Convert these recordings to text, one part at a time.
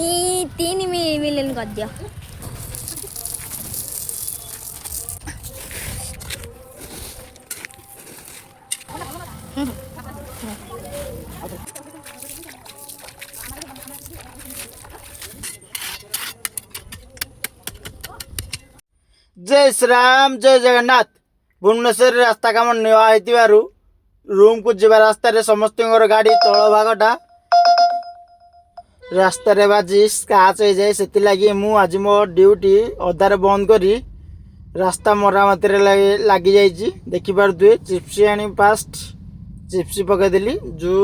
तीन मिलियन कर दिया। जय श्री राम जय जगन्नाथ। भुवनेश्वर रास्ता काम निवा रूम को जीवा रास्ता समस्त गाड़ी तल भागटा रास्ता रे बाजी स्काच हो जाए से लगी आज मो ड्यूटी अधारे बंद करी रास्ता मरामती लगी जाइए। देखिपे चिप्सी आनी फास्ट चिप्सी पकईदेली जो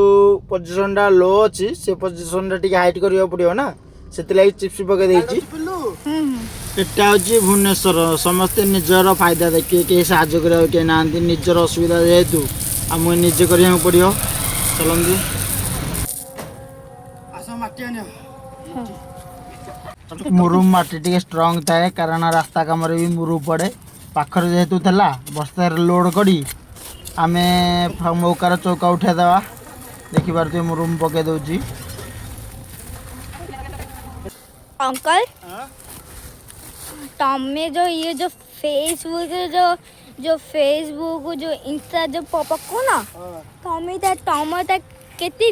पोजिशन टा लो अच्छी से पोजिशन टा हाइट करा पड़ो ना से चिप्सी पकई देती। एटा हूँ भुवनेश्वर समस्ते निजर फायदा देखिए कहीं साहय कर किए ना निजर असुविधा जेहेतु आम निजे करा पड़ो। चलती मुरुम माटी टे स्ट्रंग थाए कारण रास्ता कम भी मुरु पड़े पाखर जेहेतु थला बस्ता लोड करी आमे मौकार चौका उठाईदेवा। देखिपे मुरुम पकई दौची। अंकल तमें जो ये जो फेसबुक जो इंस्टा जो पको ना तमें केती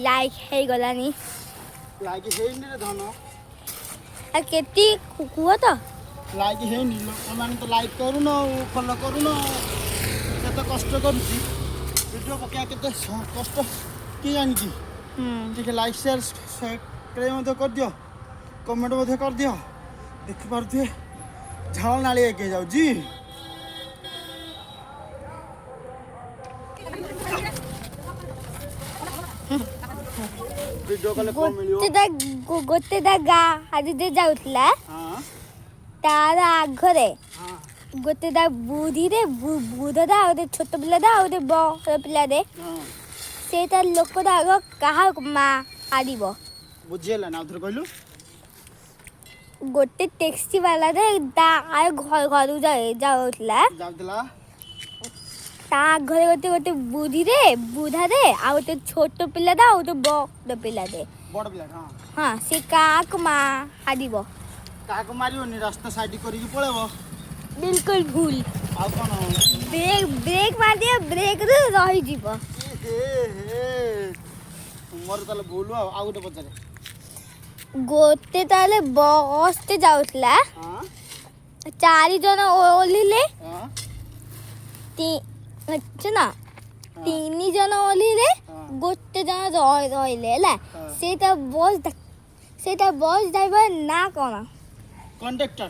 लाइक है गलानी लाइक हेनी रे धन आ केती कुआ तो लाइक हेनी लोक तो लाइक करून फॉलो करून केते कष्ट करूची वीडियो पका केते कष्ट की जानी ठीक लाइक शेयर सब्सक्राइब मत कर दियो कमेंट मत कर दियो। देखि पारथि झाल नाली एके जाऊ जी वीडियो कले को मिलियो गोटे दागा आज जे जाउतला हां तार आघरे गोटे दा बुधी रे बुधदा और छोट पिला दा और बड़ पिला दे से तार लोक दा आग कहा मा आदिबो बुझेला ना उधर कहलु गोटे टैक्सी वाला रे ता आय घर घर जाउतला ता घरे गोटे गोटे बुधी रे बुधा रे आ गोटे छोट पिला दा और बड़ पिला दे बड़ पिला हां हां से काक मा आदिबो काक मारियोनी रास्ता साइड करी पळेबो बिल्कुल भूल आ कोन ब्रेक मार दिया ब्रेक रे रही जीवो हे मोर तले भूल आ गोटे पछरे गोटे ताले बस ते जाउतला हां 4 जन ओलिले हां ना 3 जन ओलिले गोटे जन रहिले ला सेटा बस ड्राइवर ना कोन कंडक्टर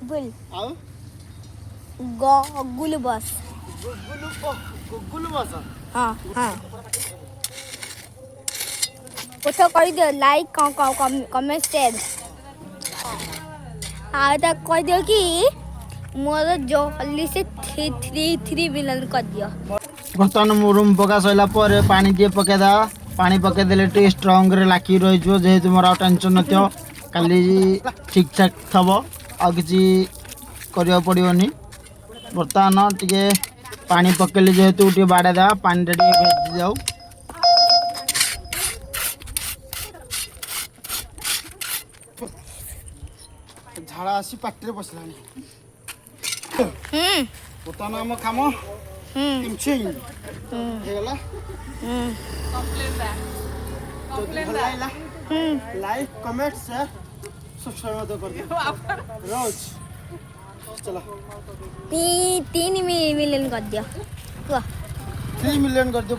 बुल आउ गुल बस गुल बस हां हां उठो कर दियो लाइक कमेंट शेयर आ तो कह दियो कि मोर जल्दी से 3 मिलियन कर दियो। बर्तमान मुरुम पका सैला पर पानी टे पकेदा पानी पकेदेले टे स्ट्रंग रे लाखी रही जेहेतु मोर आ टेंशन नथियो काली ठीक ठाक थबो आ किछि करिया पड़ियोनी। बर्तमान टिके पानी पकेले जेहेतु टे बाडा दा पानी टे भेज जाऊ झाड़ा आसी पाटे बसलानी बर्तमान आम काम हेगला लाइक कमेंट शेयर सब्सक्राइब कर दियो रोज चलो 3 मिलियन कर दियो 3 मिलियन कर दियो